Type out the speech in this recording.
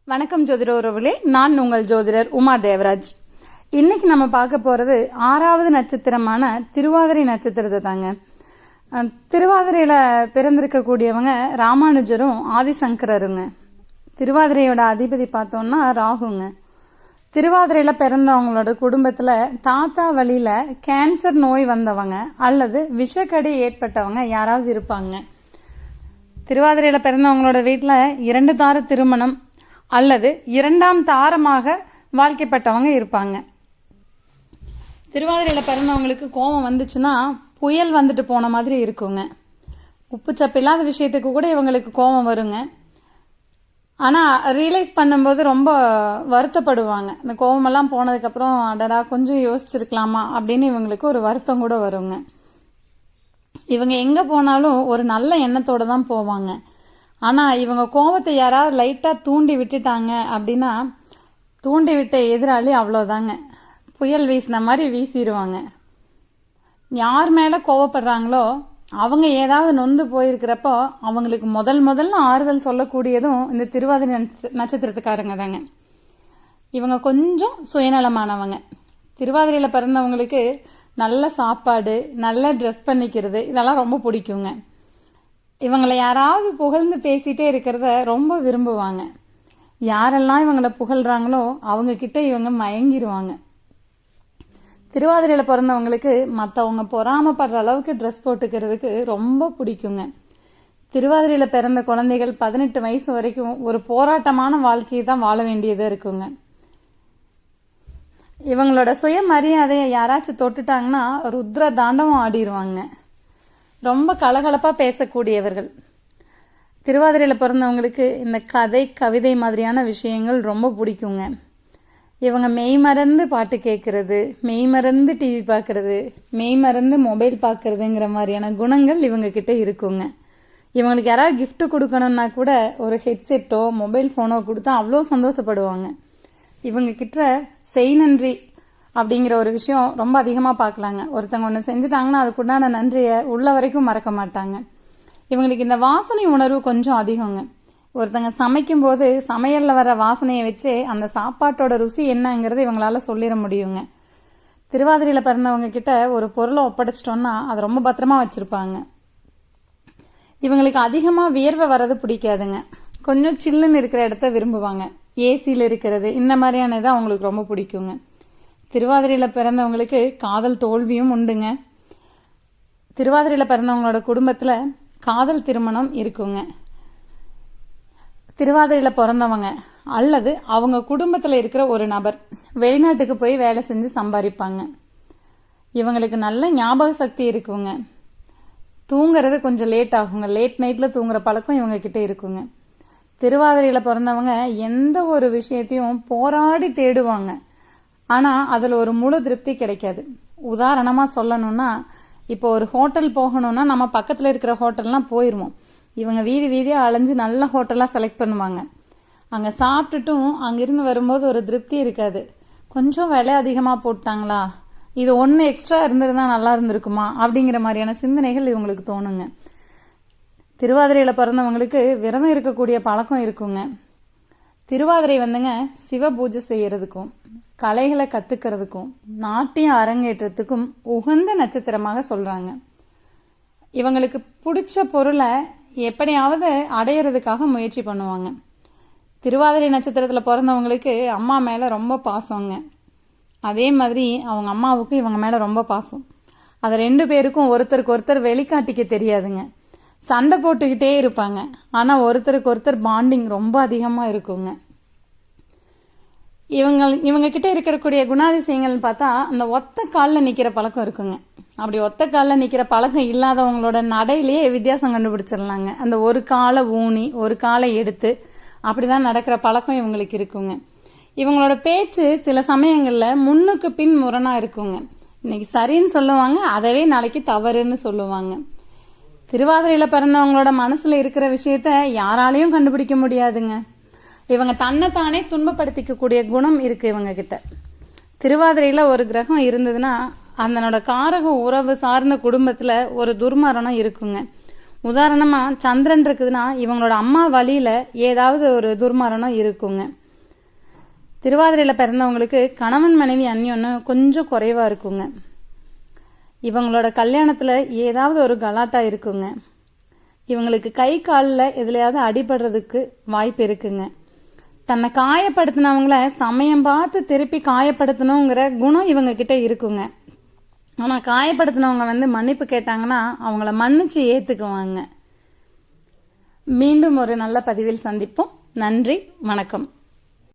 வணக்கம் ஜோதிட உறவுகளே, நான் உங்கள் ஜோதிடர் உமா தேவராஜ். இன்னைக்கு நம்ம பார்க்க போறது 6வது நட்சத்திரமான திருவாதிரை நட்சத்திரத்தை தாங்க. திருவாதிரையில பிறந்திருக்கக்கூடியவங்க ராமானுஜரும் ஆதிசங்கரருங்க. திருவாதிரையோட அதிபதி பார்த்தோம்னா ராகுங்க. திருவாதிரையில பிறந்தவங்களோட குடும்பத்துல தாத்தா வழியில கேன்சர் நோய் வந்தவங்க அல்லது விஷக்கடி ஏற்பட்டவங்க யாராவது இருப்பாங்க. திருவாதிரையில பிறந்தவங்களோட வீட்டுல 2 தார திருமணம் அல்லது 2ஆம் தாரமாக வாழ்க்கைப்பட்டவங்க இருப்பாங்க. திருவாதிரையில பிறந்தவங்களுக்கு கோபம் வந்துச்சுன்னா புயல் வந்துட்டு போன மாதிரி இருக்குங்க. உப்பு சப்பில்லாத விஷயத்துக்கு கூட இவங்களுக்கு கோபம் வருங்க. ஆனா ரியலைஸ் பண்ணும்போது ரொம்ப வருத்தப்படுவாங்க. இந்த கோபமெல்லாம் போனதுக்கு அப்புறம் அடடா கொஞ்சம் யோசிச்சிருக்கலாமா அப்படின்னு இவங்களுக்கு ஒரு வருத்தம் கூட வருங்க. இவங்க எங்க போனாலும் ஒரு நல்ல எண்ணத்தோட தான் போவாங்க. ஆனா இவங்க கோபத்தை யாராவது லைட்டா தூண்டி விட்டுட்டாங்க அப்படின்னா தூண்டி விட்ட எதிராளி அவ்வளோதாங்க, புயல் வீசின மாதிரி வீசிடுவாங்க. யார் மேல கோவப்படுறாங்களோ அவங்க ஏதாவது நொந்து போயிருக்கிறப்போ அவங்களுக்கு முதல்ல ஆறுதல் சொல்லக்கூடியதும் இந்த திருவாதிரை நட்சத்திரத்துக்காரங்க தாங்க. இவங்க கொஞ்சம் சுயநலமானவங்க. திருவாதிரையில பிறந்தவங்களுக்கு நல்ல சாப்பாடு, நல்ல ட்ரெஸ் பண்ணிக்கிறது இதெல்லாம் ரொம்ப பிடிக்குங்க. இவங்களை யாராவது புகழ்ந்து பேசிட்டே இருக்கிறத ரொம்ப விரும்புவாங்க. யாரெல்லாம் இவங்களை புகழ்றாங்களோ அவங்க கிட்ட இவங்க மயங்கிடுவாங்க. திருவாதிரையில பிறந்தவங்களுக்கு மற்றவங்க பொறாமப்படுற அளவுக்கு ட்ரெஸ் போட்டுக்கிறதுக்கு ரொம்ப பிடிக்குங்க. திருவாதிரையில பிறந்த குழந்தைகள் 18 வயசு வரைக்கும் ஒரு போராட்டமான வாழ்க்கையை தான் வாழ வேண்டியதா இருக்குங்க. இவங்களோட சுயமரியாதையை யாராச்சும் தொட்டுட்டாங்கன்னா ருத்ர தாண்டவம் ஆடிடுவாங்க. ரொம்ப கலகலப்பா பேசக்கூடியவர்கள். திருவாதிரையில பிறந்தவங்களுக்கு இந்த கதை கவிதை மாதிரியான விஷயங்கள் ரொம்ப பிடிக்குங்க. இவங்க மெய்மறந்து பாட்டு கேட்கறது, மெய்மறந்து டிவி பார்க்கறது, மெய்மறந்து மொபைல் பார்க்கறதுங்கிற மாதிரியான குணங்கள் இவங்க கிட்ட இருக்குங்க. இவங்களுக்கு யாராவது கிஃப்ட் கொடுக்கணும்னா கூட ஒரு ஹெட்செட்டோ மொபைல் போனோ கொடுத்தா அவ்வளோ சந்தோஷப்படுவாங்க. இவங்க கிட்ட செய் நன்றி அப்படிங்கிற ஒரு விஷயம் ரொம்ப அதிகமா பார்க்கலாங்க. ஒருத்தவங்க ஒன்று செஞ்சுட்டாங்கன்னா அதுக்குண்டான நன்றியை உள்ள வரைக்கும் மறக்க மாட்டாங்க. இவங்களுக்கு இந்த வாசனை உணர்வு கொஞ்சம் அதிகங்க. ஒருத்தங்க சமைக்கும் போது சமையல்ல வர வாசனையை வச்சு அந்த சாப்பாட்டோட ருசி என்னங்கிறது இவங்களால சொல்லிட முடியுங்க. திருவாதிரையில பிறந்தவங்க கிட்ட ஒரு பொருளை ஒப்படைச்சிட்டோம்னா அதை ரொம்ப பத்திரமா வச்சிருப்பாங்க. இவங்களுக்கு அதிகமா வியர்வை வர்றது பிடிக்காதுங்க. கொஞ்சம் சில்லுன்னு இருக்கிற இடத்த விரும்புவாங்க. ஏசியில் இருக்கிறது இந்த மாதிரியான இதை அவங்களுக்கு ரொம்ப பிடிக்குங்க. திருவாதிரையில பிறந்தவங்களுக்கு காதல் தோல்வியும் உண்டுங்க. திருவாதிரையில பிறந்தவங்களோட குடும்பத்துல காதல் திருமணம் இருக்குங்க. திருவாதிரையில பிறந்தவங்க அல்லது அவங்க குடும்பத்துல இருக்கிற ஒரு நபர் வெளிநாட்டுக்கு போய் வேலை செஞ்சு சம்பாதிப்பாங்க. இவங்களுக்கு நல்ல ஞாபக சக்தி இருக்குங்க. தூங்குறது கொஞ்சம் லேட் ஆகுங்க. லேட் நைட்ல தூங்குற பழக்கம் இவங்க கிட்ட இருக்குங்க. திருவாதிரையில பிறந்தவங்க எந்த ஒரு விஷயத்தையும் போராடி தேடுவாங்க. ஆனா அதுல ஒரு முழு திருப்தி கிடைக்காது. உதாரணமா சொல்லணும்னா, இப்போ ஒரு ஹோட்டல் போகணும்னா நம்ம பக்கத்துல இருக்கிற ஹோட்டல்லாம் போயிருவோம். இவங்க வீதி வீதியா அலைஞ்சு நல்ல ஹோட்டலா செலக்ட் பண்ணுவாங்க. அங்க சாப்பிட்டுட்டும் அங்கிருந்து வரும்போது ஒரு திருப்தி இருக்காது. கொஞ்சம் விலை அதிகமா போட்டாங்களா, இது ஒன்னு எக்ஸ்ட்ரா இருந்திருந்தா நல்லா இருந்திருக்குமா அப்படிங்கிற மாதிரியான சிந்தனைகள் இவங்களுக்கு தோணுங்க. திருவாதிரையில பிறந்தவங்களுக்கு விரதம் இருக்கக்கூடிய பழக்கம் இருக்குங்க. திருவாதிரை வந்துங்க சிவ பூஜை செய்யறதுக்கும் கலைகளை கத்துக்கிறதுக்கும் நாட்டிய அரங்கேற்றத்துக்கும் உகந்த நட்சத்திரமாக சொல்றாங்க. இவங்களுக்கு பிடிச்ச பொருளை எப்படியாவது அடையறதுக்காக முயற்சி பண்ணுவாங்க. திருவாதிரை நட்சத்திரத்துல பிறந்தவங்களுக்கு அம்மா மேல ரொம்ப பாசங்க. அதே மாதிரி அவங்க அம்மாவுக்கு இவங்க மேல ரொம்ப பாசம். அது 2 பேருக்கும் ஒருத்தருக்கு ஒருத்தர் வெளிக்காட்டிக்க தெரியாதுங்க. சண்டை போட்டுக்கிட்டே இருப்பாங்க. ஆனா ஒருத்தருக்கு ஒருத்தர் பாண்டிங் ரொம்ப அதிகமா இருக்குங்க. இவங்க கிட்ட இருக்கக்கூடிய குணாதிசயங்கள் பார்த்தா அந்த ஒத்த காலில் நிக்கிற பழக்கம் இருக்குங்க. அப்படி ஒத்த காலில் நிக்கிற பழக்கம் இல்லாதவங்களோட நடையிலேயே வித்தியாசம் கண்டுபிடிச்சிடலாங்க. அந்த ஒரு காலை ஊனி ஒரு காலை எடுத்து அப்படிதான் நடக்கிற பழக்கம் இவங்களுக்கு இருக்குங்க. இவங்களோட பேச்சு சில சமயங்கள்ல முன்னுக்கு பின் முரணா இருக்குங்க. இன்னைக்கு சரின்னு சொல்லுவாங்க, அதவே நாளைக்கு தவறுன்னு சொல்லுவாங்க. திருவாதிரையில பிறந்தவங்களோட மனசுல இருக்கிற விஷயத்த யாராலையும் கண்டுபிடிக்க முடியாதுங்க. இவங்க தன்னைத்தானே துன்பப்படுத்திக்க கூடிய குணம் இருக்கு இவங்க கிட்ட. திருவாதிரையில ஒரு கிரகம் இருந்ததுன்னா அதனோட காரக உறவு சார்ந்த குடும்பத்துல ஒரு துர்மரணம் இருக்குங்க. உதாரணமா சந்திரன் இருக்குதுன்னா இவங்களோட அம்மா வழியில ஏதாவது ஒரு துர்மரணம் இருக்குங்க. திருவாதிரையில பிறந்தவங்களுக்கு கணவன் மனைவி அந்யோன்யம் கொஞ்சம் குறைவா இருக்குங்க. இவங்களோட கல்யாணத்துல ஏதாவது ஒரு கலாட்டா இருக்குங்க. இவங்களுக்கு கை காலில் எதுலையாவது அடிபடுறதுக்கு வாய்ப்பு இருக்குங்க. தன்னை காயப்படுத்தினவங்கள சமயம் பார்த்து திருப்பி காயப்படுத்தணுங்கிற குணம் இவங்க கிட்ட இருக்குங்க. ஆனா காயப்படுத்தினவங்க மன்னிப்பு கேட்டாங்கன்னா அவங்கள மன்னிச்சு ஏத்துக்குவாங்க. மீண்டும் ஒரு நல்ல பதிவில் சந்திப்போம். நன்றி, வணக்கம்.